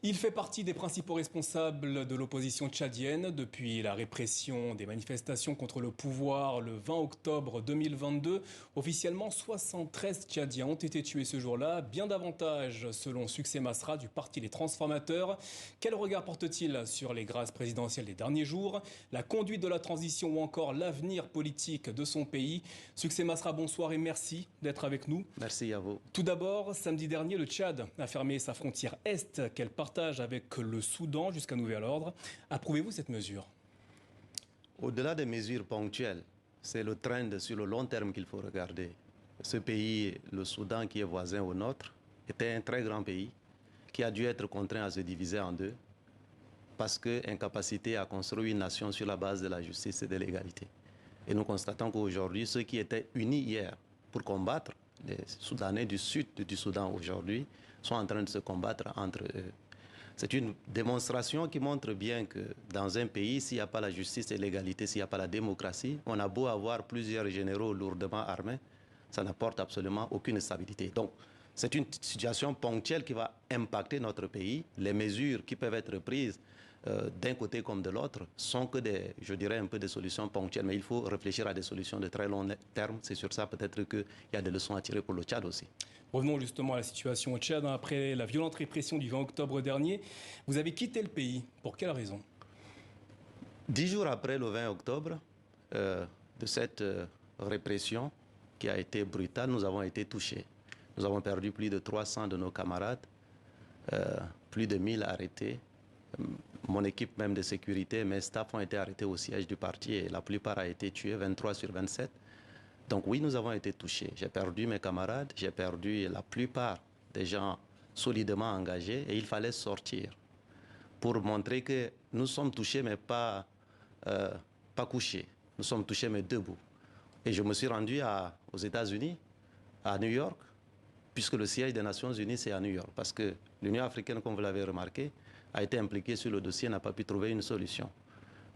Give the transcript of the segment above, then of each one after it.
Il fait partie des principaux responsables de l'opposition tchadienne depuis la répression des manifestations contre le pouvoir le 20 octobre 2022. Officiellement, 73 Tchadiens ont été tués ce jour-là, bien davantage selon Succès Masra du Parti Les Transformateurs. Quel regard porte-t-il sur les grâces présidentielles des derniers jours, la conduite de la transition ou encore l'avenir politique de son pays? Succès Masra, bonsoir et merci d'être avec nous. Merci à vous. Tout d'abord, samedi dernier, le Tchad a fermé sa frontière est qu'elle partage avec le Soudan jusqu'à nouvel ordre. Approuvez-vous cette mesure? Au-delà des mesures ponctuelles, c'est le trend sur le long terme qu'il faut regarder. Ce pays, le Soudan, qui est voisin au nôtre, était un très grand pays qui a dû être contraint à se diviser en deux parce qu'incapacité à construire une nation sur la base de la justice et de l'égalité. Et nous constatons qu'aujourd'hui, ceux qui étaient unis hier pour combattre, les Soudanais du sud du Soudan aujourd'hui, sont en train de se combattre entre eux. C'est une démonstration qui montre bien que dans un pays, s'il n'y a pas la justice et l'égalité, s'il n'y a pas la démocratie, on a beau avoir plusieurs généraux lourdement armés, ça n'apporte absolument aucune stabilité. Donc, c'est une situation ponctuelle qui va impacter notre pays. Les mesures qui peuvent être prises d'un côté comme de l'autre sont que des, je dirais, un peu des solutions ponctuelles. Mais il faut réfléchir à des solutions de très long terme. C'est sur ça peut-être qu'il y a des leçons à tirer pour le Tchad aussi. Revenons justement à la situation au Tchad. Après la violente répression du 20 octobre dernier, vous avez quitté le pays. Pour quelle raison? 10 jours après le 20 octobre, de cette répression qui a été brutale, nous avons été touchés. Nous avons perdu plus de 300 de nos camarades, plus de 1000 arrêtés. Mon équipe même de sécurité, mes staffs ont été arrêtés au siège du parti et la plupart ont été tués, 23 sur 27. Donc oui, nous avons été touchés. J'ai perdu mes camarades, j'ai perdu la plupart des gens solidement engagés et il fallait sortir pour montrer que nous sommes touchés mais pas couchés. Nous sommes touchés mais debout. Et je me suis rendu aux États-Unis, à New York, puisque le siège des Nations Unies, c'est à New York. Parce que l'Union africaine, comme vous l'avez remarqué, a été impliquée sur le dossier, n'a pas pu trouver une solution.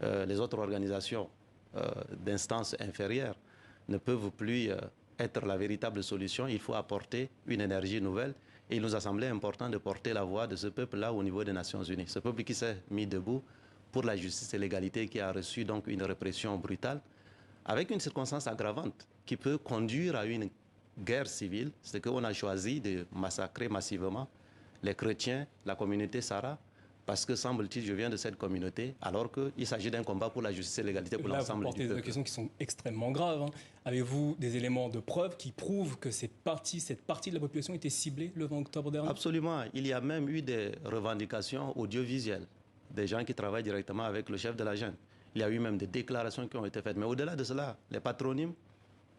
Les autres organisations d'instances inférieures ne peuvent plus être la véritable solution. Il faut apporter une énergie nouvelle. Et il nous a semblé important de porter la voix de ce peuple-là au niveau des Nations Unies. Ce peuple qui s'est mis debout pour la justice et l'égalité, qui a reçu donc une répression brutale, avec une circonstance aggravante qui peut conduire à une guerre civile, c'est qu'on a choisi de massacrer massivement les chrétiens, la communauté Sahara, parce que, semble-t-il, je viens de cette communauté, alors qu'il s'agit d'un combat pour la justice et l'égalité pour l'ensemble du peuple. Là, vous portez des questions qui sont extrêmement graves. Avez-vous des éléments de preuve qui prouvent que cette partie de la population était ciblée le 20 octobre dernier? Absolument. Il y a même eu des revendications audiovisuelles, des gens qui travaillent directement avec le chef de la junte. Il y a eu même des déclarations qui ont été faites. Mais au-delà de cela, les patronymes,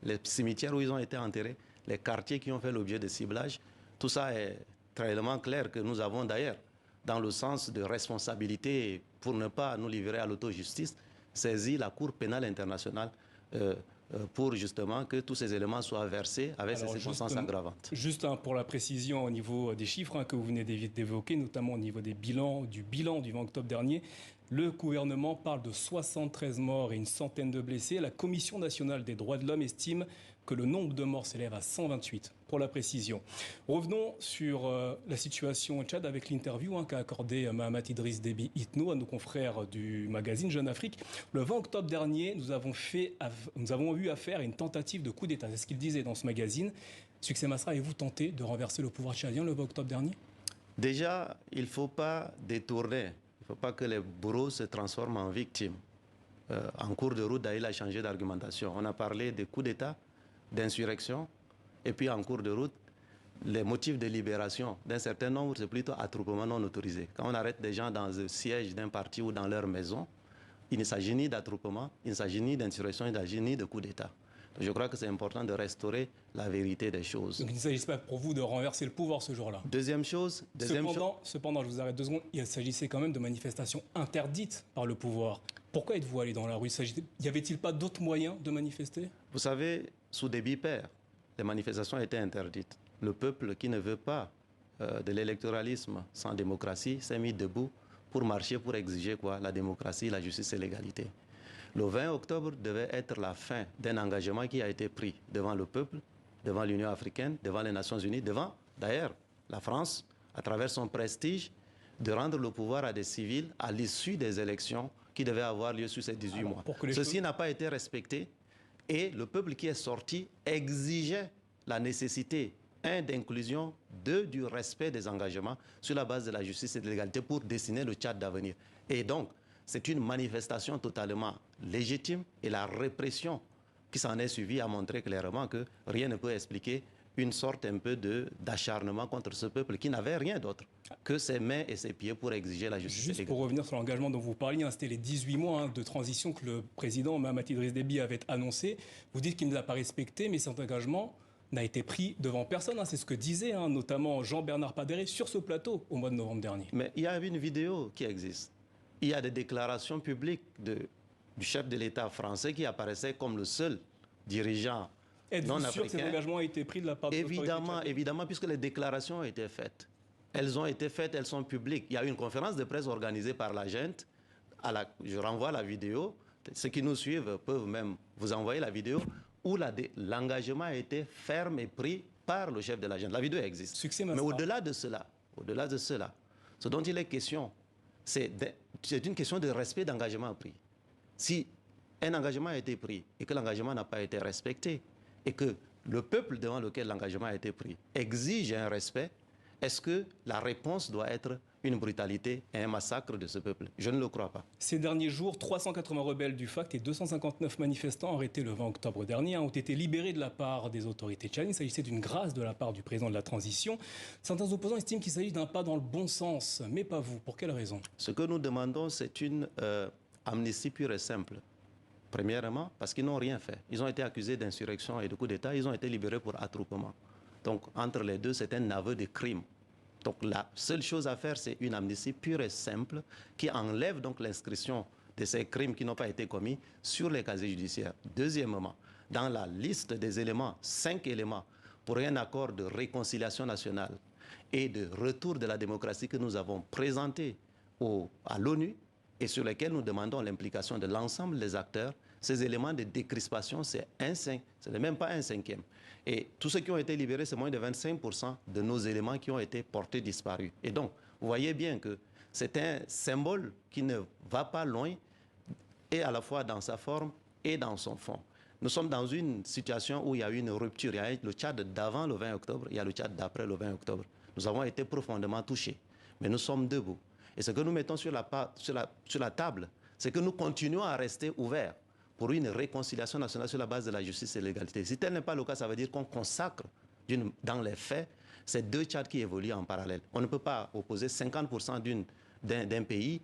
les cimetières où ils ont été enterrés, les quartiers qui ont fait l'objet de ciblage, tout ça est très clair que nous avons d'ailleurs, dans le sens de responsabilité pour ne pas nous livrer à l'autojustice, saisi la Cour pénale internationale pour justement que tous ces éléments soient versés avec ces circonstances aggravantes. Juste pour la précision au niveau des chiffres que vous venez d'évoquer, notamment au niveau du bilan du 20 octobre dernier, le gouvernement parle de 73 morts et une centaine de blessés. La Commission nationale des droits de l'homme estime que le nombre de morts s'élève à 128, pour la précision. Revenons sur la situation au Tchad avec l'interview qu'a accordé Mahamat Idriss Déby Itno à nos confrères du magazine Jeune Afrique. Le 20 octobre dernier, nous avons eu affaire à une tentative de coup d'État. C'est ce qu'il disait dans ce magazine. Succès Masra, avez-vous tenté de renverser le pouvoir tchadien le 20 octobre dernier? Déjà, il ne faut pas détourner. Il ne faut pas que les bourreaux se transforment en victimes. En cours de route, d'ailleurs, il a changé d'argumentation. On a parlé de coup d'État, d'insurrection, et puis en cours de route, les motifs de libération d'un certain nombre, c'est plutôt attroupement non autorisé. Quand on arrête des gens dans le siège d'un parti ou dans leur maison, il ne s'agit ni d'attroupement, il ne s'agit ni d'insurrection, il ne s'agit ni de coup d'État. Je crois que c'est important de restaurer la vérité des choses. Donc il ne s'agissait pas pour vous de renverser le pouvoir ce jour-là? Deuxième chose... Cependant, je vous arrête 2 secondes, il s'agissait quand même de manifestations interdites par le pouvoir. Pourquoi êtes-vous allé dans la rue? Y avait-il pas d'autres moyens de manifester? Vous savez, sous Déby père, les manifestations étaient interdites. Le peuple qui ne veut pas de l'électoralisme sans démocratie s'est mis debout pour marcher, pour exiger quoi? La démocratie, la justice et l'égalité. Le 20 octobre devait être la fin d'un engagement qui a été pris devant le peuple, devant l'Union africaine, devant les Nations Unies, devant d'ailleurs la France, à travers son prestige, de rendre le pouvoir à des civils à l'issue des élections qui devaient avoir lieu sur ces 18 mois. Ceci n'a pas été respecté et le peuple qui est sorti exigeait la nécessité, d'inclusion, du respect des engagements sur la base de la justice et de l'égalité pour dessiner le Tchad d'avenir. Et donc, c'est une manifestation totalement légitime et la répression qui s'en est suivie a montré clairement que rien ne peut expliquer une sorte un peu d'acharnement contre ce peuple qui n'avait rien d'autre que ses mains et ses pieds pour exiger la justice. Juste pour revenir sur l'engagement dont vous parliez, c'était les 18 mois de transition que le président Mahamat Idriss Déby avait annoncé. Vous dites qu'il ne l'a pas respecté, mais cet engagement n'a été pris devant personne. C'est ce que disait notamment Jean-Bernard Padéré sur ce plateau au mois de novembre dernier. Mais il y a une vidéo qui existe. Il y a des déclarations publiques du chef de l'État français qui apparaissait comme le seul dirigeant non africain. Êtes-vous sûr que cet engagement a été pris de la part de l'autorité? Évidemment, puisque les déclarations ont été faites. Elles ont été faites, elles sont publiques. Il y a eu une conférence de presse organisée par la gente. Je renvoie la vidéo. Ceux qui nous suivent peuvent même vous envoyer la vidéo où l'engagement a été ferme et pris par le chef de la gente. La vidéo existe. Mais au-delà de cela, ce dont il est question, c'est une question de respect d'engagement pris. Si un engagement a été pris et que l'engagement n'a pas été respecté et que le peuple devant lequel l'engagement a été pris exige un respect, est-ce que la réponse doit être une brutalité et un massacre de ce peuple? Je ne le crois pas. Ces derniers jours, 380 rebelles du FACT et 259 manifestants arrêtés le 20 octobre dernier ont été libérés de la part des autorités tchadiennes. Il s'agissait d'une grâce de la part du président de la transition. Certains opposants estiment qu'il s'agit d'un pas dans le bon sens, mais pas vous. Pour quelle raison? Ce que nous demandons, c'est une amnistie pure et simple. Premièrement, parce qu'ils n'ont rien fait. Ils ont été accusés d'insurrection et de coup d'État. Ils ont été libérés pour attroupement. Donc, entre les deux, c'est un aveu de crime. Donc, la seule chose à faire, c'est une amnistie pure et simple qui enlève donc l'inscription de ces crimes qui n'ont pas été commis sur les casiers judiciaires. Deuxièmement, dans la liste des éléments, 5 éléments pour un accord de réconciliation nationale et de retour de la démocratie que nous avons présenté à l'ONU et sur lesquels nous demandons l'implication de l'ensemble des acteurs, ces éléments de décrispation, ce n'est même pas un cinquième. Et tous ceux qui ont été libérés, c'est moins de 25% de nos éléments qui ont été portés disparus. Et donc, vous voyez bien que c'est un symbole qui ne va pas loin, et à la fois dans sa forme et dans son fond. Nous sommes dans une situation où il y a eu une rupture. Il y a le Tchad d'avant le 20 octobre, il y a le Tchad d'après le 20 octobre. Nous avons été profondément touchés, mais nous sommes debout. Et ce que nous mettons sur la table, c'est que nous continuons à rester ouverts pour une réconciliation nationale sur la base de la justice et de l'égalité. Si tel n'est pas le cas, ça veut dire qu'on consacre dans les faits ces deux Tchads qui évoluent en parallèle. On ne peut pas opposer 50% d'un pays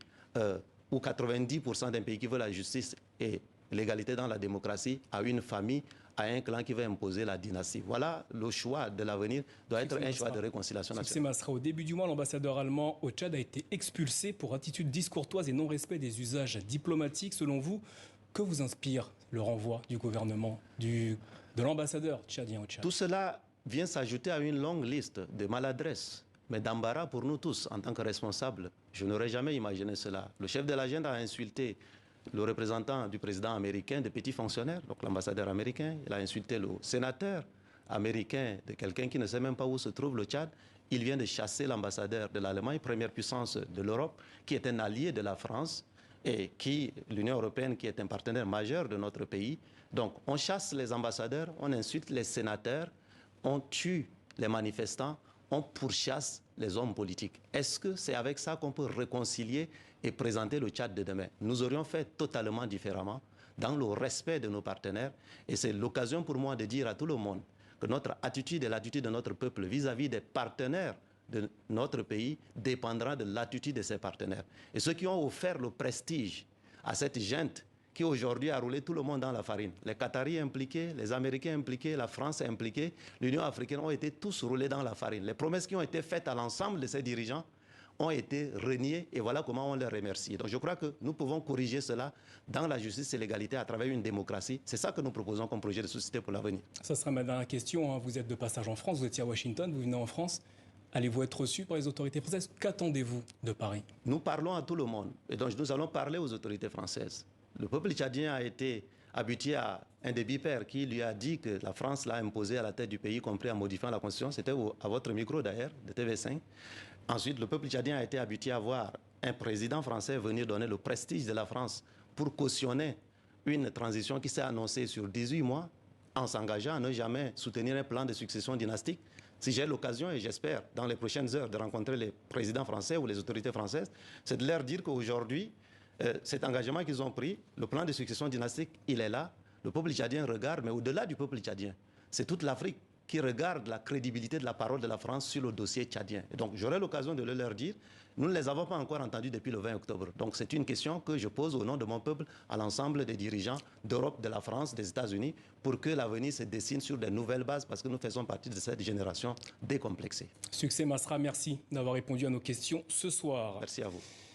ou 90% d'un pays qui veut la justice et l'égalité dans la démocratie à une famille, à un clan qui veut imposer la dynastie. Voilà, le choix de l'avenir doit être un choix de réconciliation nationale. Au début du mois, l'ambassadeur allemand au Tchad a été expulsé pour attitude discourtoise et non-respect des usages diplomatiques. Selon vous, que vous inspire le renvoi du gouvernement, de l'ambassadeur tchadien au Tchad? Tout cela vient s'ajouter à une longue liste de maladresses, mais d'embarras pour nous tous en tant que responsables. Je n'aurais jamais imaginé cela. Le chef de la junte a insulté le représentant du président américain, des petits fonctionnaires, donc l'ambassadeur américain. Il a insulté le sénateur américain de quelqu'un qui ne sait même pas où se trouve le Tchad. Il vient de chasser l'ambassadeur de l'Allemagne, première puissance de l'Europe, qui est un allié de la France, et l'Union européenne, qui est un partenaire majeur de notre pays. Donc, on chasse les ambassadeurs, on insulte les sénateurs, on tue les manifestants, on pourchasse les hommes politiques. Est-ce que c'est avec ça qu'on peut réconcilier et présenter le Tchad de demain? Nous aurions fait totalement différemment, dans le respect de nos partenaires. Et c'est l'occasion pour moi de dire à tout le monde que notre attitude et l'attitude de notre peuple vis-à-vis des partenaires de notre pays dépendra de l'attitude de ses partenaires. Et ceux qui ont offert le prestige à cette junte qui aujourd'hui a roulé tout le monde dans la farine, les Qataris impliqués, les Américains impliqués, la France impliquée, l'Union africaine ont été tous roulés dans la farine. Les promesses qui ont été faites à l'ensemble de ces dirigeants ont été reniées et voilà comment on les remercie. Donc je crois que nous pouvons corriger cela dans la justice et l'égalité à travers une démocratie. C'est ça que nous proposons comme projet de société pour l'avenir. Ça sera ma dernière question. Vous êtes de passage en France, vous étiez à Washington, vous venez en France. Allez-vous être reçu par les autorités françaises? Qu'attendez-vous de Paris? Nous parlons à tout le monde et donc nous allons parler aux autorités françaises. Le peuple tchadien a été habitué à un des bipères qui lui a dit que la France l'a imposé à la tête du pays, y compris en modifiant la Constitution. C'était à votre micro d'ailleurs, de TV5. Ensuite, le peuple tchadien a été habitué à voir un président français venir donner le prestige de la France pour cautionner une transition qui s'est annoncée sur 18 mois en s'engageant à ne jamais soutenir un plan de succession dynastique. Si j'ai l'occasion, et j'espère dans les prochaines heures, de rencontrer les présidents français ou les autorités françaises, c'est de leur dire qu'aujourd'hui, cet engagement qu'ils ont pris, le plan de succession dynastique, il est là. Le peuple tchadien regarde, mais au-delà du peuple tchadien, c'est toute l'Afrique qui regarde la crédibilité de la parole de la France sur le dossier tchadien. Et donc, j'aurai l'occasion de le leur dire. Nous ne les avons pas encore entendus depuis le 20 octobre. Donc, c'est une question que je pose au nom de mon peuple à l'ensemble des dirigeants d'Europe, de la France, des États-Unis, pour que l'avenir se dessine sur de nouvelles bases, parce que nous faisons partie de cette génération décomplexée. Succès Masra, merci d'avoir répondu à nos questions ce soir. Merci à vous.